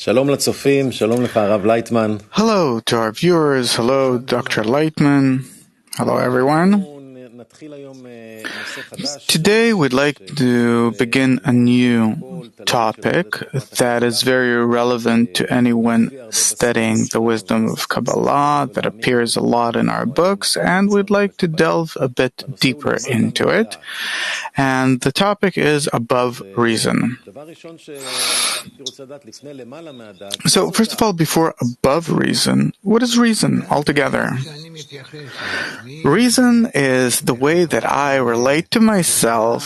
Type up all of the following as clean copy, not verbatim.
שלום לצופים, שלום לך הרב לייטמן. Hello to our viewers, hello Dr. Lightman, hello everyone. Today we'd like to begin a new topic that is very relevant to anyone studying the wisdom of Kabbalah, that appears a lot in our books, and we'd like to delve a bit deeper into it. And the topic is above reason. So first of all, before above reason, what is reason altogether? Reason is the way that I relate to myself,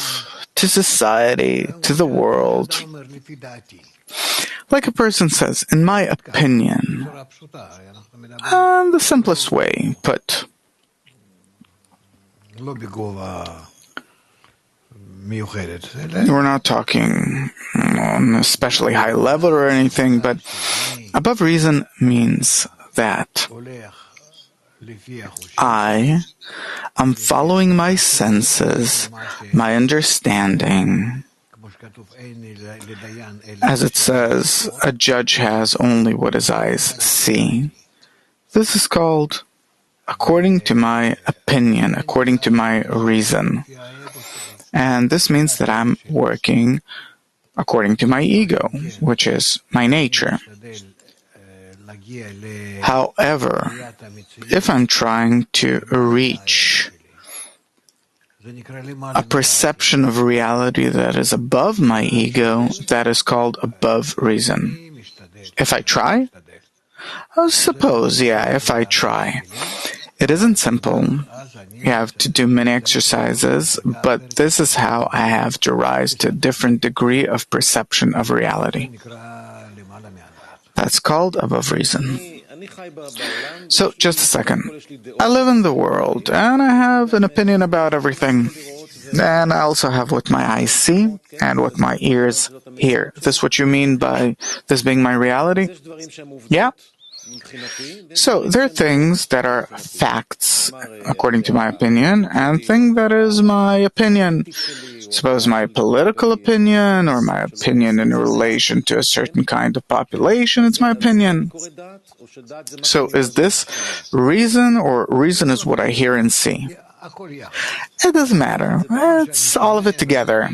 to society, to the world. Like a person says, in my opinion, and the simplest way put. We're not talking on a especially high level or anything, but above reason means that I am following my senses, my understanding. As it says, a judge has only what his eyes see. This is called according to my opinion, according to my reason. And this means that I'm working according to my ego, which is my nature. However, if I'm trying to reach a perception of reality that is above my ego, that is called above reason. If I try? I suppose, if I try. It isn't simple. You have to do many exercises, but this is how I have to rise to a different degree of perception of reality. That's called above reason. So, just a second. I live in the world, and I have an opinion about everything. And I also have what my eyes see and what my ears hear. Is this what you mean by this being my reality? Yeah. So, there are things that are facts, according to my opinion, and things that is my opinion. Suppose my political opinion, or my opinion in relation to a certain kind of population, it's my opinion. So, is this reason, or reason is what I hear and see? It doesn't matter. It's all of it together.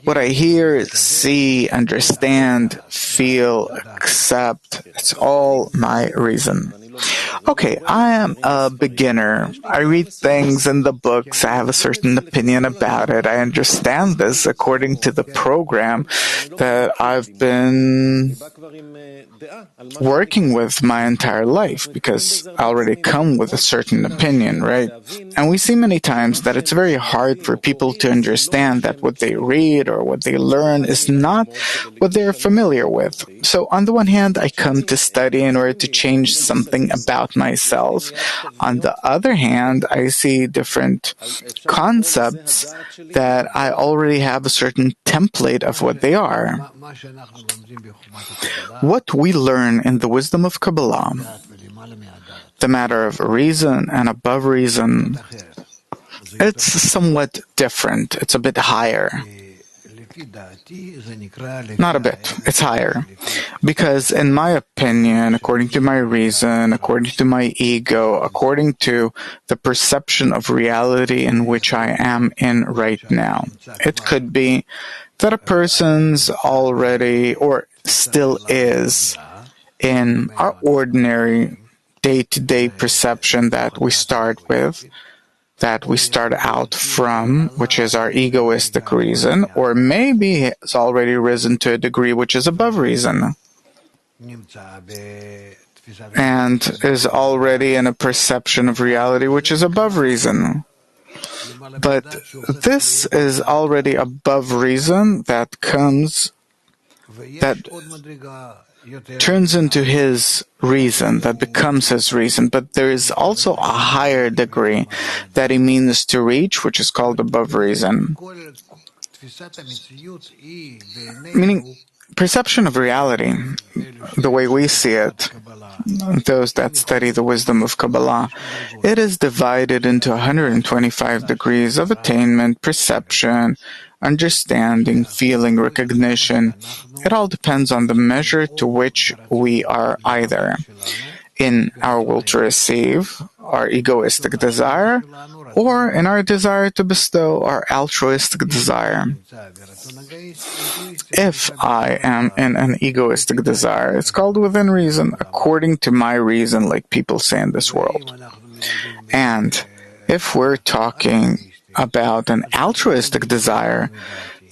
What I hear, see, understand, feel, accept, it's all my reason. Okay, I am a beginner. I read things in the books. I have a certain opinion about it. I understand this according to the program that I've been working with my entire life, because I already come with a certain opinion, right? And we see many times that it's very hard for people to understand that what they read or what they learn is not what they're familiar with. So on the one hand, I come to study in order to change something about myself. On the other hand, I see different concepts that I already have a certain template of what they are. What we learn in the wisdom of Kabbalah, the matter of reason and above reason, it's somewhat different. It's a bit higher. Not a bit, it's higher. Because in my opinion, according to my reason, according to my ego, according to the perception of reality in which I am in right now, it could be that a person's already, or still is, in our ordinary day-to-day perception that we start with, that we start out from, which is our egoistic reason, or maybe it's already risen to a degree which is above reason, and is already in a perception of reality which is above reason. But this is already above reason that turns into his reason, that becomes his reason. But there is also a higher degree that he means to reach, which is called above reason. Meaning, Perception of reality, the way we see it, those that study the wisdom of Kabbalah, it is divided into 125 degrees of attainment, perception, understanding, feeling, recognition. It all depends on the measure to which we are either in our will to receive, our egoistic desire, or in our desire to bestow, our altruistic desire. If I am in an egoistic desire, it's called within reason, according to my reason, like people say in this world. And if we're talking about an altruistic desire,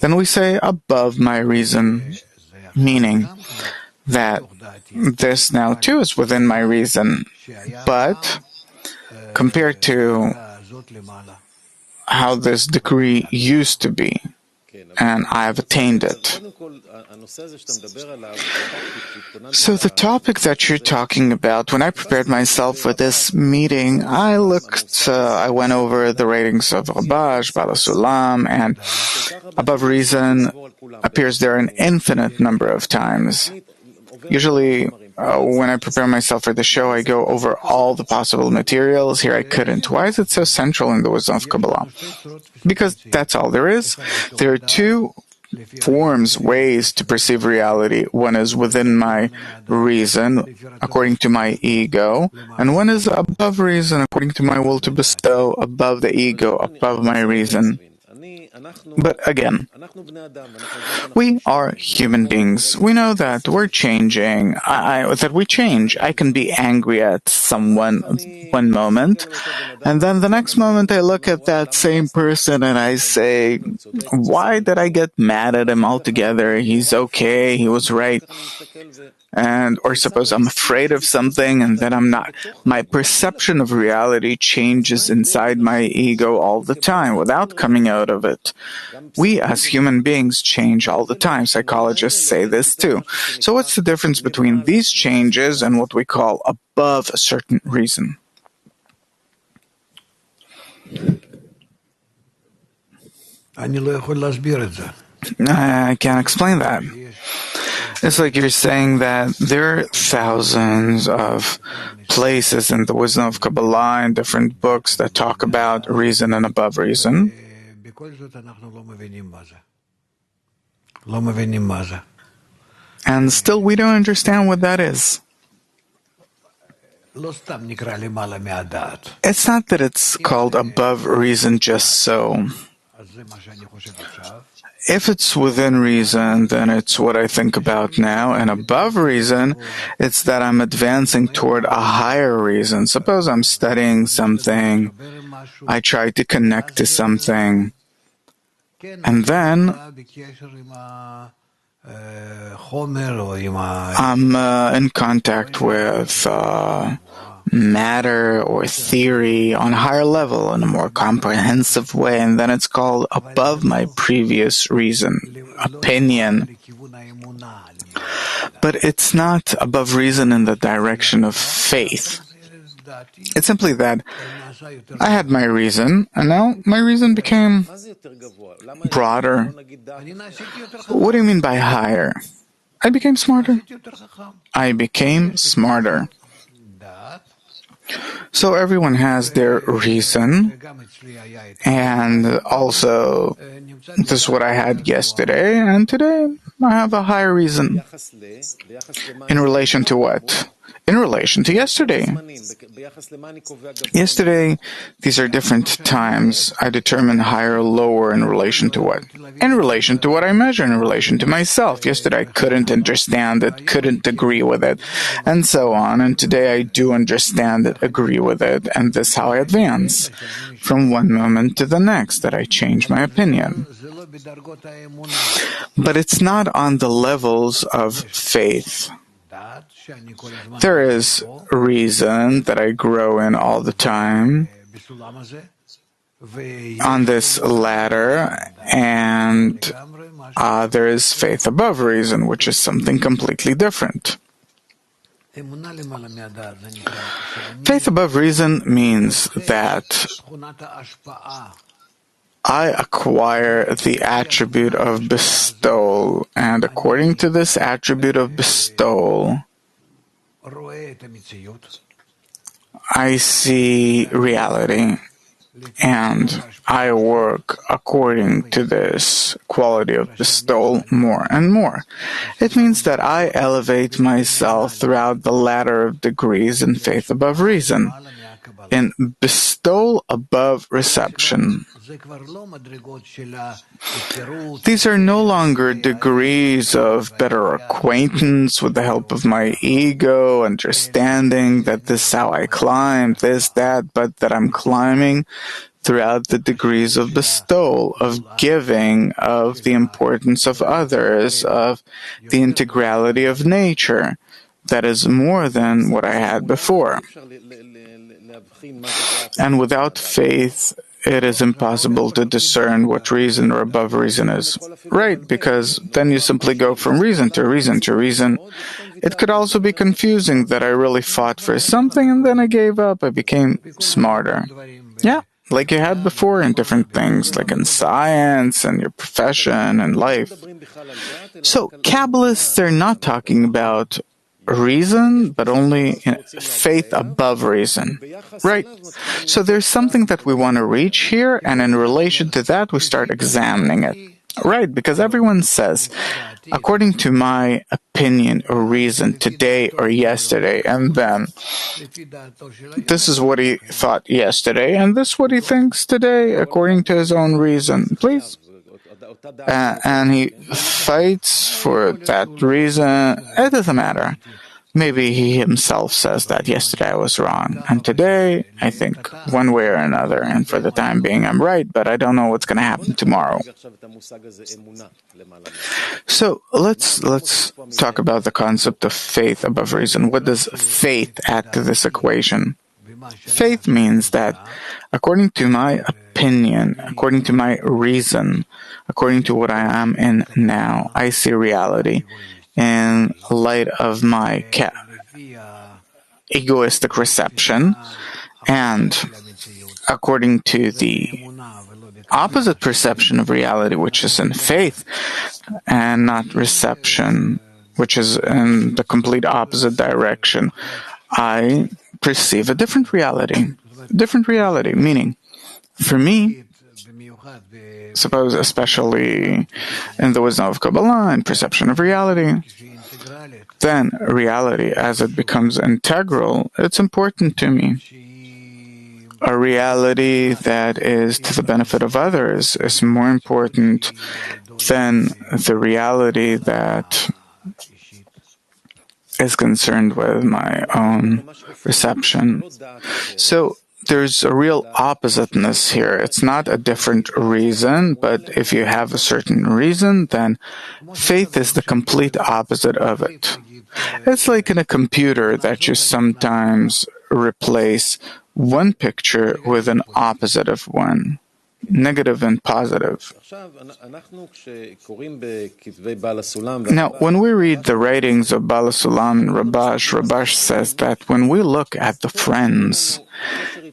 then we say above my reason, meaning that this now too is within my reason, but compared to how this degree used to be, and I have attained it. So the topic that you're talking about, when I prepared myself for this meeting, I went over the ratings of Rabash, Bala Sulam, and above reason appears there an infinite number of times. Usually, when I prepare myself for the show, I go over all the possible materials. Here I couldn't. Why is it so central in the wisdom of Kabbalah? Because that's all there is. There are two forms, ways to perceive reality. One is within my reason, according to my ego, and one is above reason, according to my will to bestow, above the ego, above my reason. But again, we are human beings. We know that we're changing, that we change. I can be angry at someone one moment, and then the next moment I look at that same person and I say, why did I get mad at him altogether? He's okay, he was right. Or suppose I'm afraid of something and then I'm not. My perception of reality changes inside my ego all the time without coming out of it. We as human beings change all the time. Psychologists say this too. So what's the difference between these changes and what we call above a certain reason? I can't explain that. It's like you're saying that there are thousands of places in the wisdom of Kabbalah and different books that talk about reason and above reason. And still we don't understand what that is. It's not that it's called above reason just so. If it's within reason, then it's what I think about now, and above reason, it's that I'm advancing toward a higher reason. Suppose I'm studying something, I try to connect to something, and then I'm in contact with matter or theory on a higher level, in a more comprehensive way, and then it's called above my previous reason, opinion. But it's not above reason in the direction of faith. It's simply that I had my reason, and now my reason became broader. What do you mean by higher? I became smarter. I became smarter. So everyone has their reason, and also this is what I had yesterday, and today I have a higher reason. In relation to what? In relation to yesterday. Yesterday, these are different times. I determine higher or lower in relation to what? In relation to what I measure, in relation to myself. Yesterday I couldn't understand it, couldn't agree with it, and so on. And today I do understand it, agree with it, and this is how I advance. From one moment to the next that I change my opinion. But it's not on the levels of faith. There is reason that I grow in all the time on this ladder, and there is faith above reason, which is something completely different. Faith above reason means that I acquire the attribute of bestowal, and according to this attribute of bestowal, I see reality, and I work according to this quality of bestowal more and more. It means that I elevate myself throughout the ladder of degrees in faith above reason, in bestowal above reception. These are no longer degrees of better acquaintance with the help of my ego, understanding that this is how I climb, this, that, but that I'm climbing throughout the degrees of bestowal, of giving, of the importance of others, of the integrality of nature. That is more than what I had before. And without faith, it is impossible to discern what reason or above reason is. Right, because then you simply go from reason to reason to reason. It could also be confusing that I really fought for something and then I gave up. I became smarter. Yeah, like you had before in different things, like in science and your profession and life. So Kabbalists are not talking about reason, but only faith above reason. Right? So there's something that we want to reach here, and in relation to that, we start examining it. Right? Because everyone says, according to my opinion or reason, today or yesterday, and then this is what he thought yesterday, and this is what he thinks today, according to his own reason. Please? And he fights for that reason. It doesn't matter. Maybe he himself says that yesterday I was wrong, and today I think one way or another, and for the time being I'm right, but I don't know what's going to happen tomorrow. So let's talk about the concept of faith above reason. What does faith add to this equation? Faith means that according to my opinion, according to my reason, according to what I am in now, I see reality in light of my egoistic reception, and according to the opposite perception of reality, which is in faith, and not reception, which is in the complete opposite direction, I perceive a different reality. Different reality, meaning, for me, suppose especially in the wisdom of Kabbalah and perception of reality, then reality, as it becomes integral, it's important to me. A reality that is to the benefit of others is more important than the reality that is concerned with my own reception. So there's a real oppositeness here. It's not a different reason, but if you have a certain reason, then faith is the complete opposite of it. It's like in a computer that you sometimes replace one picture with an opposite of one. Negative and positive. Now, when we read the writings of Bala Sulam and Rabash says that when we look at the friends,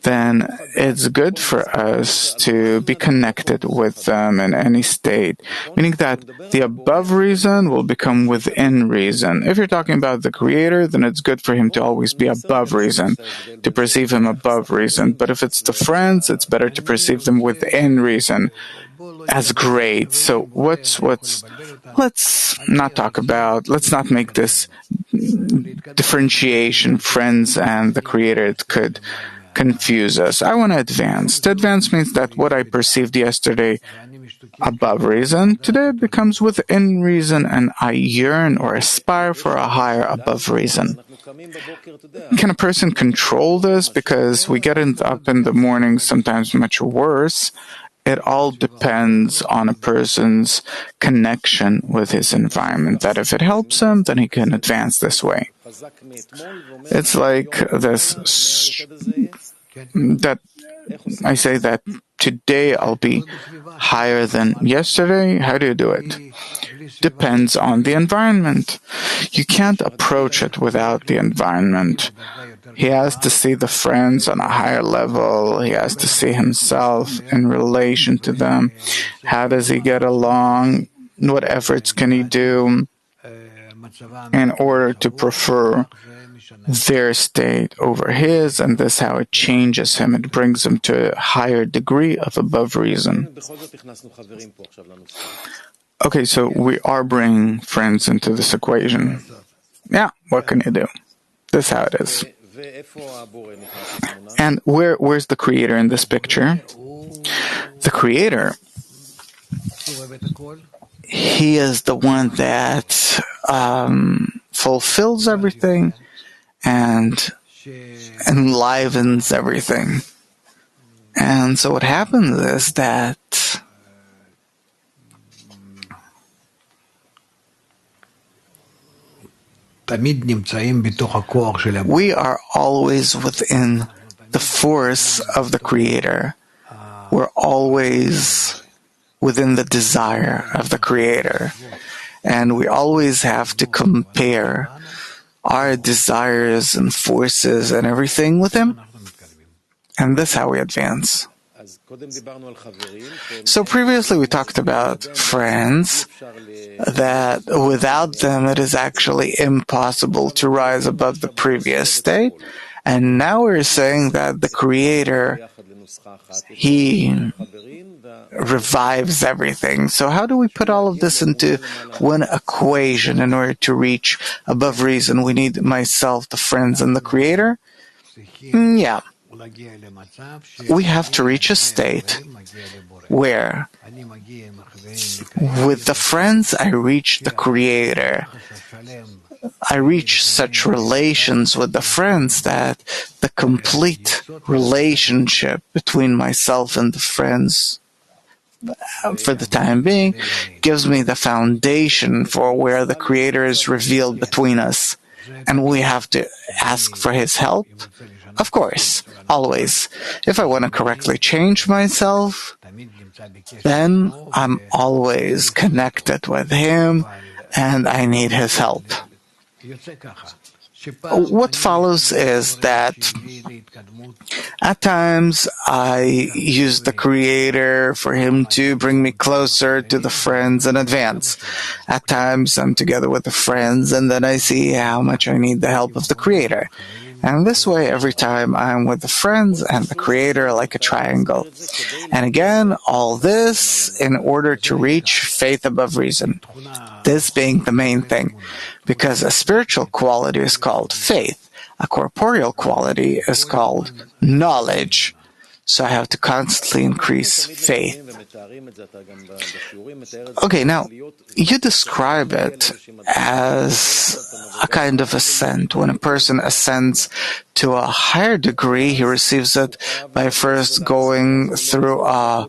then it's good for us to be connected with them in any state, meaning that the above reason will become within reason. If you're talking about the Creator, then it's good for him to always be above reason, to perceive him above reason. But if it's the friends, it's better to perceive them within reason as great. So let's not make this differentiation, friends and the Creator. It could confuse us. I want to advance. To advance means that what I perceived yesterday above reason, today it becomes within reason, and I yearn or aspire for a higher above reason. Can a person control this? Because we get up in the morning sometimes much worse. It all depends on a person's connection with his environment, that if it helps him, then he can advance this way. It's like this, that I say that today I'll be higher than yesterday. How do you do it? Depends on the environment. You can't approach it without the environment. He has to see the friends on a higher level. He has to see himself in relation to them. How does he get along? What efforts can he do in order to prefer their state over his? And this is how it changes him. It brings him to a higher degree of above reason. Okay, so we are bringing friends into this equation. Yeah, what can you do? This is how it is. And where's the creator in this picture? The creator, he is the one that fulfills everything and enlivens everything. And so what happens is that we are always within the force of the Creator. We're always within the desire of the Creator. And we always have to compare our desires and forces and everything with Him. And that's how we advance. So previously we talked about friends, that without them it is actually impossible to rise above the previous state. And now we're saying that the Creator, He revives everything. So how do we put all of this into one equation in order to reach above reason? We need myself, the friends, and the Creator? Yeah. We have to reach a state where with the friends I reach the Creator. I reach such relations with the friends that the complete relationship between myself and the friends, for the time being, gives me the foundation for where the Creator is revealed between us. And we have to ask for His help. Of course, always. If I want to correctly change myself, then I'm always connected with Him and I need His help. What follows is that at times I use the Creator for Him to bring me closer to the friends in advance. At times I'm together with the friends and then I see how much I need the help of the Creator. And this way, every time I'm with the friends and the Creator, like a triangle. And again, all this in order to reach faith above reason. This being the main thing. Because a spiritual quality is called faith. A corporeal quality is called knowledge. So I have to constantly increase faith. Okay, now, you describe it as a kind of ascent. When a person ascends to a higher degree, he receives it by first going through a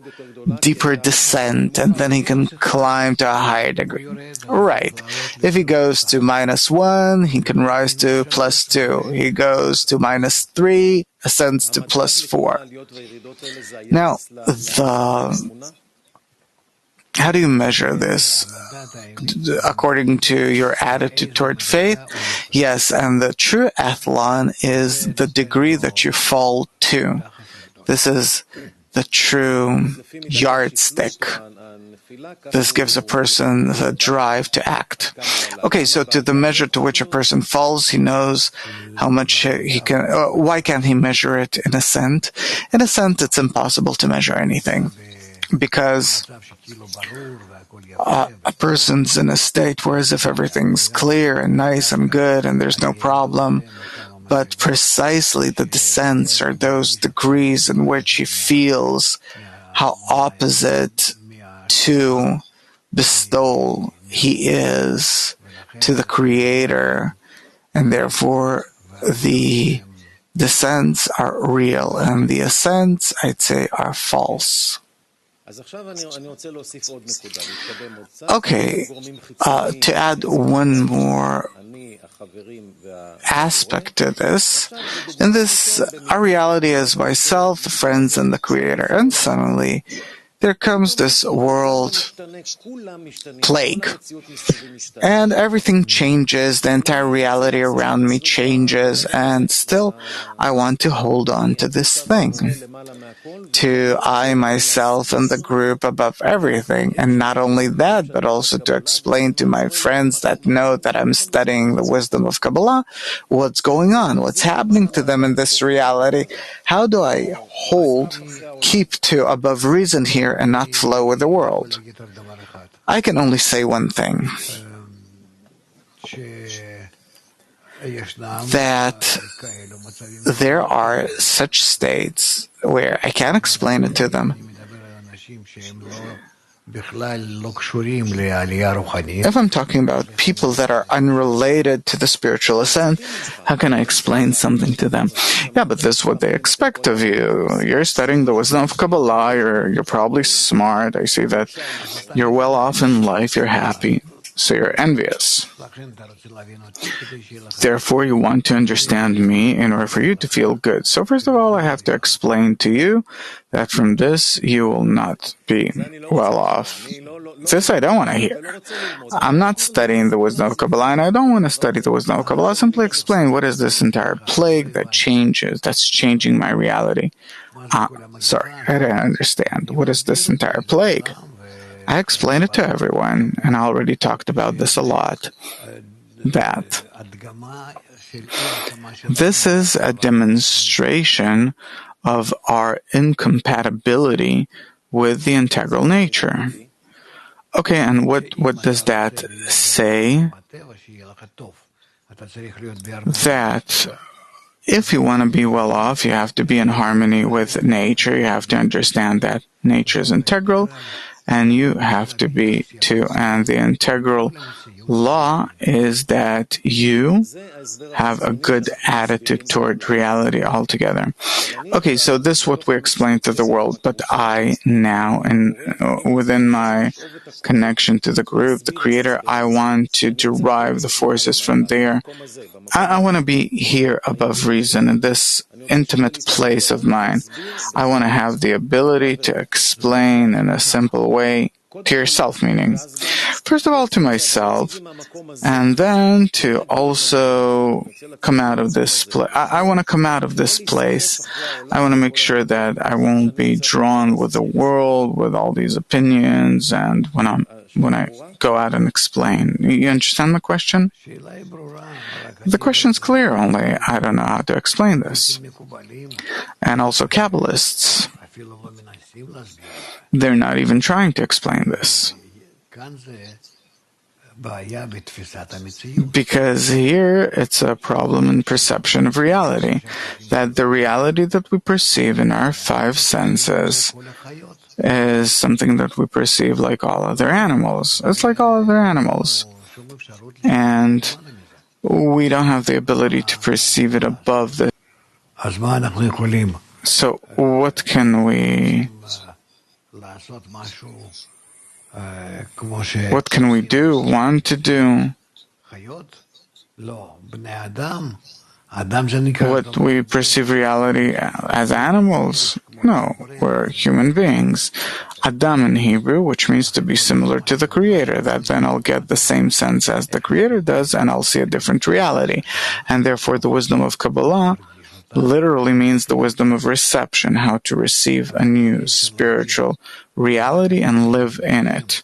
deeper descent, and then he can climb to a higher degree. Right. If he goes to -1, he can rise to +2. He goes to -3, ascends to +4. Now, how do you measure this? According to your attitude toward faith? Yes, and the true athlon is the degree that you fall to. This is the true yardstick. This gives a person the drive to act. Okay, so to the measure to which a person falls, he knows how much he can. Why can't he measure it in ascent? In ascent, it's impossible to measure anything. Because a person's in a state where as if everything's clear and nice and good and there's no problem. But precisely the descents are those degrees in which he feels how opposite to bestowal he is to the Creator, and therefore the descents are real and the ascents, I'd say, are false. Okay, to add one more aspect to this, in this, our reality is myself, the friends, and the Creator, and suddenly there comes this world plague, and everything changes, the entire reality around me changes, and still I want to hold on to this thing, to I myself and the group above everything. And not only that, but also to explain to my friends that know that I'm studying the wisdom of Kabbalah what's going on, what's happening to them in this reality. How do I keep to above reason here and not flow with the world? I can only say one thing, that there are such states where I can't explain it to them. If I'm talking about people that are unrelated to the spiritual ascent, how can I explain something to them? Yeah, but this is what they expect of you. You're studying the wisdom of Kabbalah, you're probably smart, I see that you're well off in life, you're happy, so you're envious. Therefore, you want to understand me in order for you to feel good. So first of all, I have to explain to you that from this you will not be well off. This I don't want to hear. I'm not studying the wisdom of Kabbalah, and I don't want to study the wisdom of Kabbalah. Simply explain what is this entire plague that's changing my reality. Sorry, I don't understand. What is this entire plague? I explain it to everyone, and I already talked about this a lot, that this is a demonstration of our incompatibility with the integral nature. Okay, and what does that say? That if you want to be well off, you have to be in harmony with nature, you have to understand that nature is integral, and you have to be too. And the integral law is that you have a good attitude toward reality altogether. Okay, so this is what we explain to the world, but I now, within my connection to the group, the Creator, I want to derive the forces from there. I want to be here above reason, in this intimate place of mine. I want to have the ability to explain in a simple way to yourself, meaning, first of all, to myself, and then to also come out of this place. I want to come out of this place. I want to make sure that I won't be drawn with the world, with all these opinions, and when I go out and explain. You understand the question? The question's clear, only I don't know how to explain this. And also Kabbalists, they're not even trying to explain this. Because here it's a problem in perception of reality, that the reality that we perceive in our five senses is something that we perceive like all other animals. It's like all other animals. And we don't have the ability to perceive it above this. So what can we do, want to do? What we perceive reality as animals? No, we're human beings. Adam in Hebrew, which means to be similar to the Creator, that then I'll get the same sense as the Creator does, and I'll see a different reality. And therefore the wisdom of Kabbalah literally means the wisdom of reception, how to receive a new spiritual reality and live in it.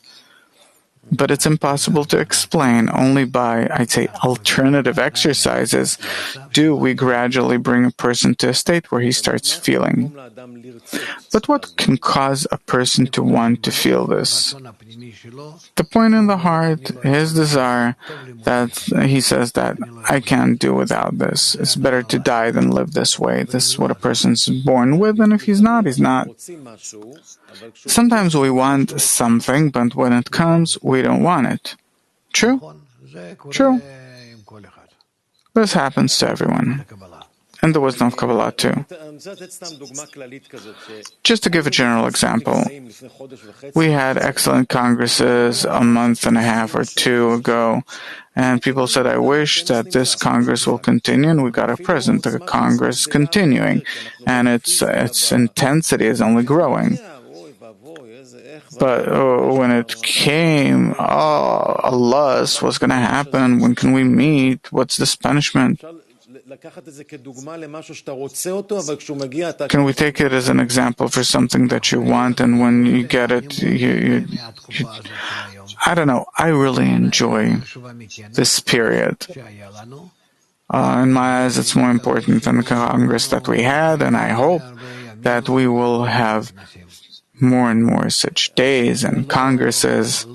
But it's impossible to explain. Only by, I'd say, alternative exercises do we gradually bring a person to a state where he starts feeling. But what can cause a person to want to feel this? The point in the heart, his desire, that he says that I can't do without this. It's better to die than live this way. This is what a person's born with, and if he's not, he's not. Sometimes we want something, but when it comes, we don't want it. True? True. This happens to everyone. And the wisdom of Kabbalah too. Just to give a general example, we had excellent congresses a month and a half or two ago, and people said, I wish that this Congress will continue, and we got a present, the Congress continuing, and its intensity is only growing. But when it came, a loss, what's going to happen? When can we meet? What's this punishment? Can we take it as an example for something that you want, and when you get it, you I don't know, I really enjoy this period. In my eyes, it's more important than the Congress that we had, and I hope that we will have more and more such days and Congresses.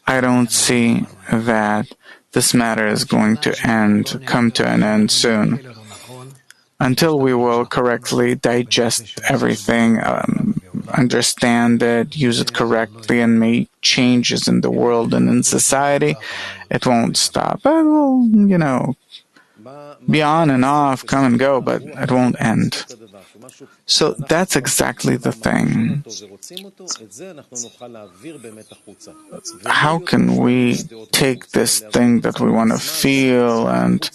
I don't see that this matter is going to come to an end soon. Until we will correctly digest everything, understand it, use it correctly, and make changes in the world and in society, it won't stop. It will, be on and off, come and go, but it won't end. So that's exactly the thing. How can we take this thing that we want to feel, and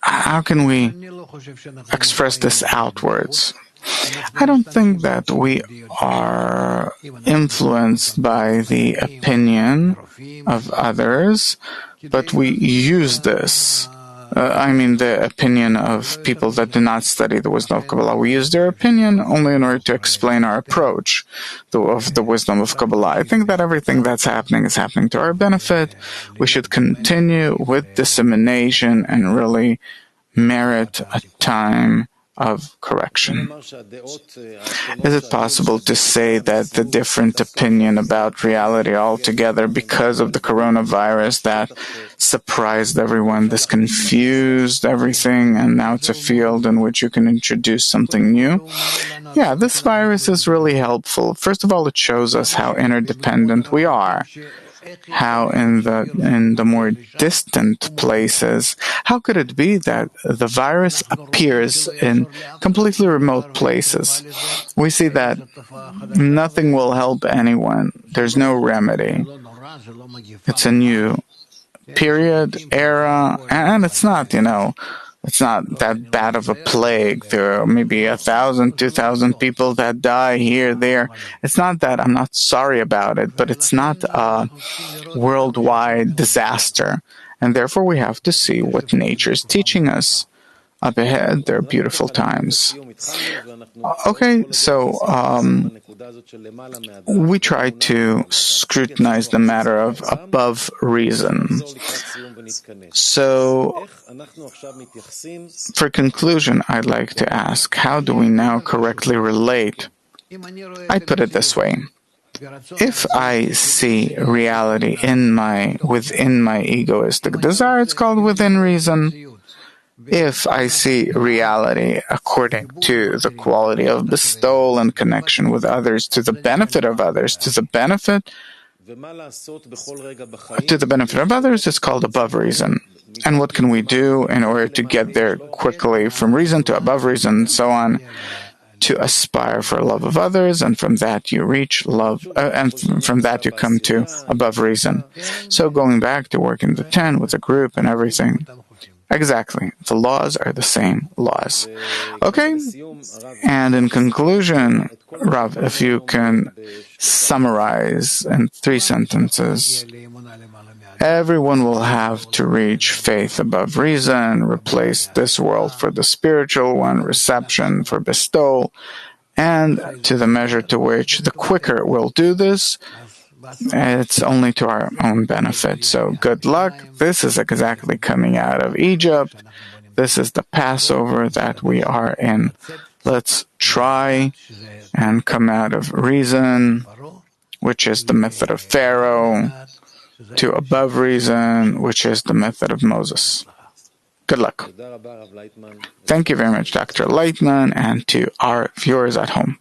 how can we express this outwards? I don't think that we are influenced by the opinion of others, but we use this. The opinion of people that do not study the wisdom of Kabbalah. We use their opinion only in order to explain our approach of the wisdom of Kabbalah. I think that everything that's happening is happening to our benefit. We should continue with dissemination and really merit a time of correction. Is it possible to say that the different opinion about reality altogether, because of the coronavirus that surprised everyone, this confused everything, and now it's a field in which you can introduce something new? Yeah, this virus is really helpful. First of all, it shows us how interdependent we are. How in the more distant places, how could it be that the virus appears in completely remote places? We see that nothing will help anyone. There's no remedy. It's a new period, era, and it's not, it's not that bad of a plague. There are maybe 1,000, 2,000 people that die here, there. It's not that. I'm not sorry about it, but it's not a worldwide disaster. And therefore, we have to see what nature is teaching us. Up ahead, there are beautiful times. Okay, so we try to scrutinize the matter of above reason. So, for conclusion, I'd like to ask, how do we now correctly relate? I put it this way. If I see reality within my egoistic desire, it's called within reason. If I see reality according to the quality of bestowal and connection with others, to the benefit of others, to the benefit of others, it's called above reason. And what can we do in order to get there quickly from reason to above reason and so on? To aspire for love of others, and from that you reach love, and from that you come to above reason. So going back to working the 10 with a group and everything. Exactly. The laws are the same laws. Okay? And in conclusion, Rav, if you can summarize in 3 sentences, everyone will have to reach faith above reason, replace this world for the spiritual one, reception for bestowal, and to the measure to which the quicker we'll do this, it's only to our own benefit. So good luck. This is exactly coming out of Egypt. This is the Passover that we are in. Let's try and come out of reason, which is the method of Pharaoh, to above reason, which is the method of Moses. Good luck. Thank you very much, Dr. Leitman, and to our viewers at home.